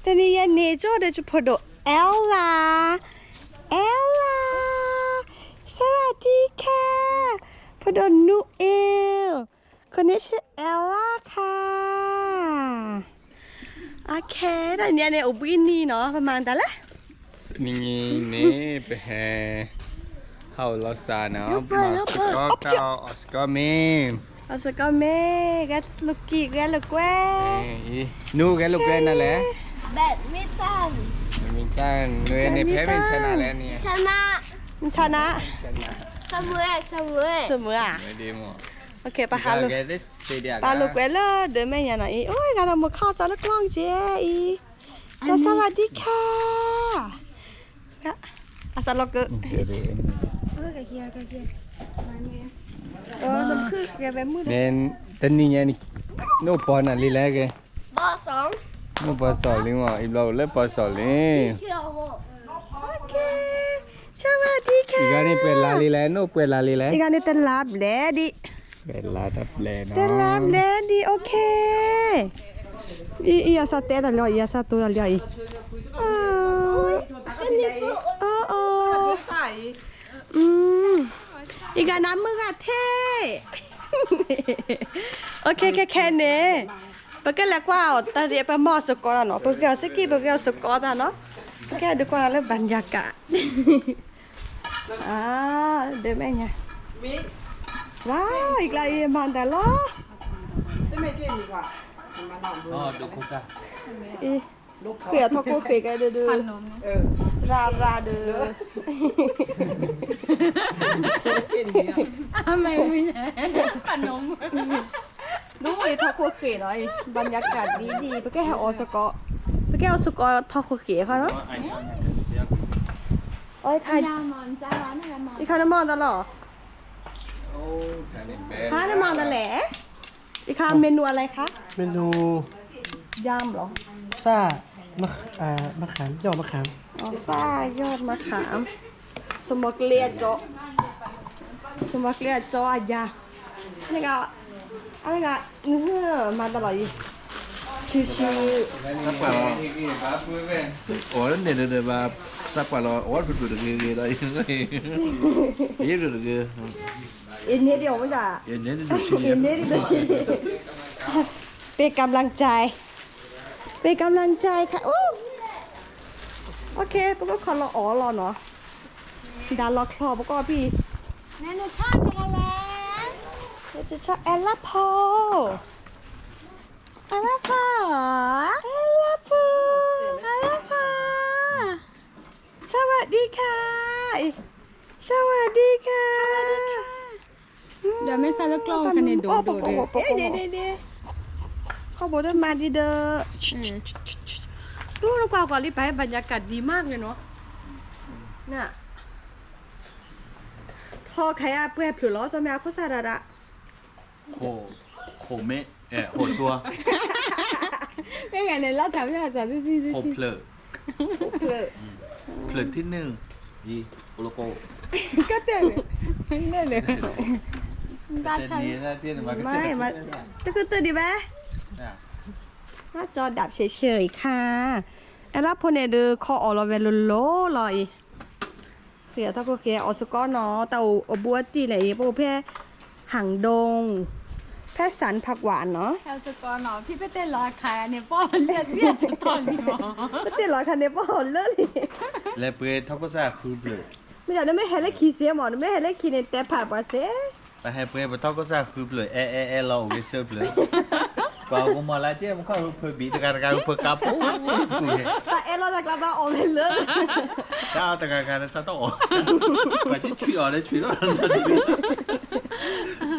แต่นี่ยันเนโจเดจุพอดเอลล่าสวัสดีค่ะพอดนูเอลคนนี้ชื่อเอลล่าค่ะโอเคแต่เนี่ยในอุบินี่เนาะประมาณแต่ละนี่นี่ไปแห่เฮาลอซาเนาะมาสกอเกาออสกอเมเอาสก็เม่กัสลูกกี้กันลูกแก่นูแกลูกแกนั่นแหละแบดมินตันมินตันเนยในแพ้เป็นชนะแล้วเนี่ยชนะชนะเสมออ่ะไม่ดีมั้งโอเคปะฮะลูกปะลูกเวลเลอร์เดินไม่ยันอีโอ้ยการทำมือข้าวซะลูกกล้องเจ๊อีก็สวัสดีค่ะก็อาสาลูกก็กะเกียมาเนี่ยมันคือแกแบบมืดเน้นตอนนี้เนี่ยโน่ปอนอ่ะลีแลกบอสองโน่ปอสอลิงอ่ะอีเราเล่ปอสอลิงโอเคสวัสดีค่ะอีกอันนี้เป็นลาลีแลโน่เป็นลาลีแลอีกอันนี้เป็นลาบแลดิเป็นลาดับแลเนาะเป็นลาบแลดิโอเคอีอาซาเตะตะลอยอาซาตัวตะลอยอีกอันน้ำมือเท่โอเคแค่นี้ปกติแล้วว่าตอนเรียนไปมอสกอร์เนาะปกติสกีปกติสกอร์เนาะปกติดูก่อนแล้วบรรยากาศเดินแม่ไงว้าวอีกแล้วมันแต่ล้อได้ไม่เก่งดีกว่าอ๋อดูคุกอะเขียทอกูเขียกันดูราดูไม่ขนมดูไอ้ทอกูเขียเลยบรรยากาศดีปกติให้ออสกอร์ปกติออสกอร์ทอกูเขียเขาเนาะโอ้ยใครอีกข้าวน้ำมันตลอดข้าวน้ำมันตะแหล่อีกข้าวเมนูอะไรคะเมนูยำเหรอซ่ามะขามยอดมะขามซ่ายอดมะขามสมกเลียโจอาญาอะไรก็มาตลอดชิวโอ้ยเนี่ยเดี๋ยวมาสักวันเราโอ้ยพูดถึงเรื่องอะไรยังไงเยอะเลยอินเดียวมั้งจ้ะอินเดียดูชิลเป็นกำลังใจค่ะโอเคพวกก็คอรอรอเนาะดารอคลอพวกก็พี่แม่หนูชอบจังเลยจะชอบแอลลาพอสวัสดีค่ะเดี๋ยวไม่ใส่ลูกกล้องกันเนี่ยดูเดี๋ยวเขาบอกว่ามาดีเด้อดูน้องกวางก่อนรีบไปบรรยากาศดีมากเลยเนาะเนี่ยทอใครอะเปื่อยผิวล้อจะไม่เอาข้าวสารอะโหเมะโหตัวไม่ไงเนี่ยเราถามที่โหเพลที่หนึ่งดีโอโลโกก็เต้นเลยตาชันไม่มาตะกุตื่นดีไหมหน้าจอดับเฉยๆค่ะแอลลาพเนเดอคอออลเวลโลลอยเสียถ้าก็เกียออสกอเนาะเต่าบัวตีไหนพวกเพื่อหางดงแพทย์สันผักหวานเนาะแอลสกอร์เนาะพี่ไปเต้นรอขายเนี่ยป้อเรียกจุดตอนนี้หรอไปเต้นรอคันเนี่ยป้อเลิศเลยและเพื่อทักก็ซาคือเปลือกไม่อยากได้ไม่เห็นเลยขี้เสียหมอไม่เห็นเลยขี้ในแต่ผ่าปะเสียไปให้เพื่อทักก็ซาคือเปลือกเราเกสเปลือกกว่ากูมาแล้วเจ้ามันเข้าเพื่อบีตะการเพื่อกลับกูแต่เราจะกลับมาออกเลยเลยถ้าเอาตะการซะต้องออกไปที่ช่วยออกได้ช่วยแล้ว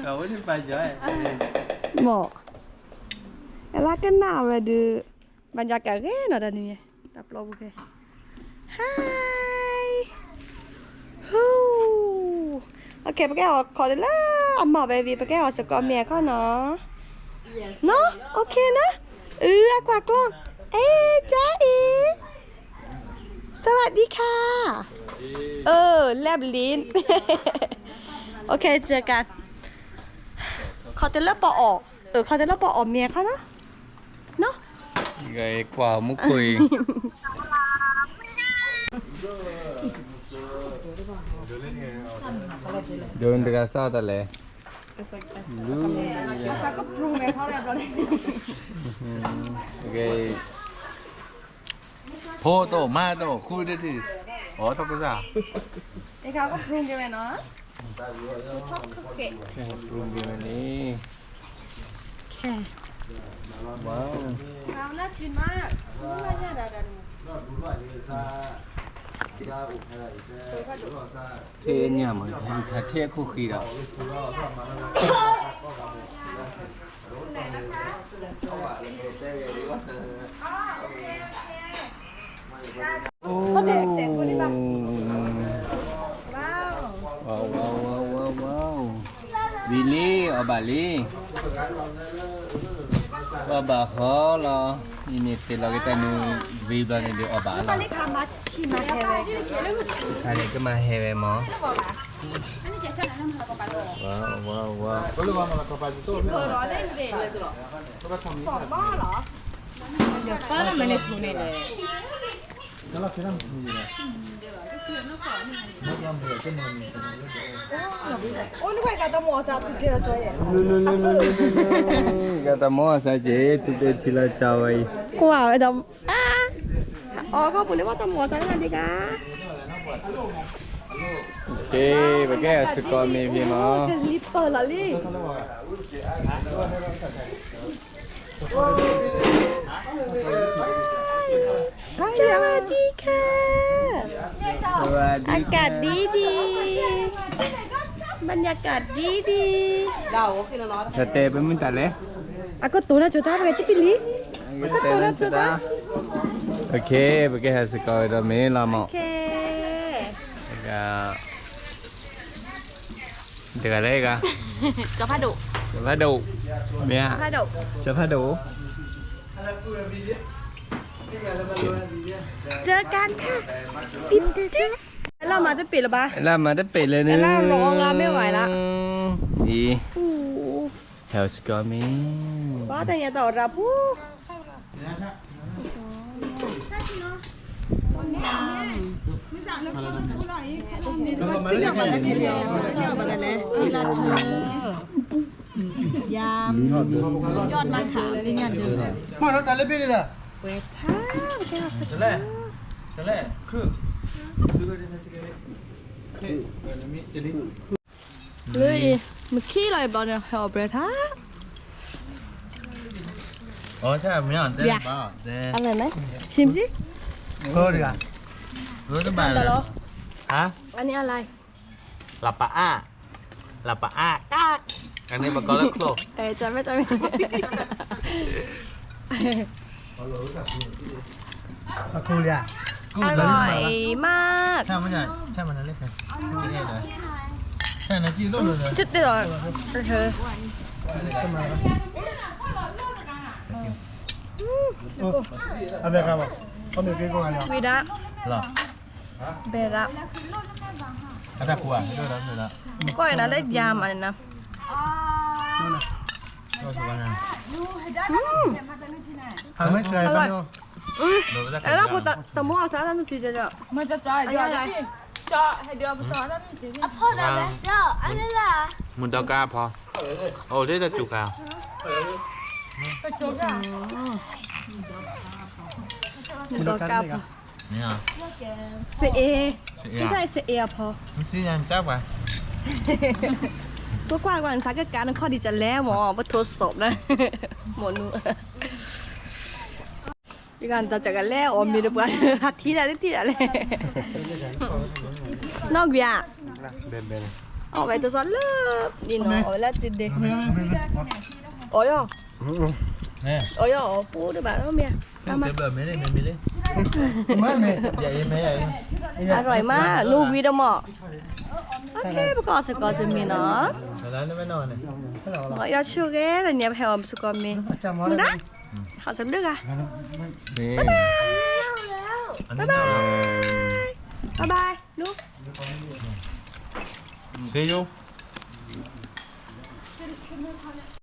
เอาไว้ที่ไปย่อยหมอแล้วก็หนาวเลยดูบรรยากาศเนาะตอนนี้ตับลมโอเคฮายฮู้โอเคไปแก้วขอได้แล้วหมอเบบี้ไปแก้วสกอร์เมียเขาเนาะเนาะโอเคนะกว่ากล้องจ้าอีสวัสดีค่ะแลบลิ้นโอเคเจอกันเขาจะเลิกปออเขาจะเลิกปออเมียเขาเนาะ ไงกว่ามุกคุยโดนเดือดซาตะเลยลูก แล้วก็ปรุงในเขาแล้วเลย โอเค โพโตมาโตคุยได้ทีอ๋อทอกก็ซา นี่เขาก็ปรุงกันไปเนาะทอดคุกเกะ ปรุงดีวันนี้ แค่ ว้าว ข้าวน่ากินมากน่าเนี่ยดาดัน เทเนี่ยมันเทคุกกี้อ่ะ เขาจะเสร็จคนนี้ป่ะว้าว ว้าวบิลลี่อบาลีอบาขอเหรอนี่เตลกิตานูวีบลานี่เดียวอบา ต ล่ะ อนนี้ขามาชิมาเทเว ใครก็มาเฮเวมอว้าว เปิดร้อนได้เด็ดเลยเหรอสองหม้อเหรอ เดี๋ยวป้าไม่ได้ถูกเลย โอ้นึกว่าการตะโมซาทุกทีเราจอยเนี่ย กาตามอซาเจตุเตทิลาจาวาย กว่าไอ้ดำอ๋อก็พูดเลยว่าตะโมซาได้ดีกา โอเคไปแก้สกอร์มีพี่มอ จะรีบเปิดละลี่สวัสดีค่ะ สวัสดี อากาศดีดีบรรยากาศดีดี สเตย์เป็นมึงตัดเลย Aku tahu nak cerita apa sih pilih? Aku tahu nak cerita. โอเคไปแก้สกอร์เราไม่ละมอ Okay. เดี๋ยวอะไรกัน จะพาดุ จะพาดูเมีย Hado. จะพาดู เจอกันค่ะปิ๊บจิ๊บเรามาจะปิดหรือเปล่า แล้วมาได้เป็ดเลยนึง แล้วร้องแล้วไม่ไหวละ ดี โอ้ แถวสกอร์มี ว่าแต่ยังต่อรับผู้นี่ก็ปิ้งออกมาแต่เดียวปิ้งออกมาแต่แล้วเวลาเธอยำยอดมะขามนี่งานเดิม มาแล้วแต่เล็บพี่เลย เวท้าแค่สัก จะแล่คือ เลยมันขี้อะไรบ้างเนี่ยเอาไปท้า อ๋อใช่ไม่อ่านเต้นบ้าเต้ อะไรไหมชิมสิ เออดีกว่า รู้สบาย แต่ เลย เหรอ ฮะ อันนี้อะไร หลับปะอ้าหลับปะอ้าก้าอันนี้มันก็เลิกโต จะไม่ ตะคูเรีย อร่อยมาก ใช่ไม่ใช่ใช่มันนั่นเลยครับจีเอ็เลยใช่นะจีโร่เลย จุดเดียวเธอ เอาเบครับเอาเบกี้กูอะไร วีดะ หรอ เบระ อันนั้นกูอ่ะด้วยแล้วด้วยแล้ว ก็อย่างนั้นได้ยำอันนี้นะ ก็สุวรรณ ทำไม่ใจป่ะโย แล้วเราพูดแต่มั่วซะนั่นจริงๆจะ มันจะจอยเดี๋ยวเจาะให้เดี๋ยวไปต่อแล้วนี่ พ่อเดี๋ยวแล้วเจ้าอันนี้ล่ะ มุนตากาพอโอ้ที่จะจุกอ่ะ ไปจบอ่ะ ดอกกาบ นี่อ่ะ เสเอไม่ใช่เสเอพอ มันซียันจับอ่ะ ตัวกว่าสักการนั้นข้อดีจะแล้วหมอว่าทดสอบนะหมอนูอีกการต่อจากกันแล้วอ๋อมีระเบิดหัดทีละทีละเลยนอกจาก เบนเบน เอาไปตัวซ้อนเลิฟนี่เนาะเอาแล้วจิตเด็กโอ้ย นี่ โอ้ยปูด้วยแบบนั้นเมีย เต็มแบบไม่ได้ไม่เลย ไม่ไม่ ใหญ่ไหมใหญ่ อร่อยมากลูกวีดหมอโอเคประกอบสกอร์จะมีเนาะ แล้วนี่ไม่นอนเนี่ย อยากชิวแกแต่เนี้ยแพลวสกอร์มี จำไว้ มึง นะ นะขอสักดึกอ่ะ นี่ อันนี้นอน บ๊ายบายลูก See you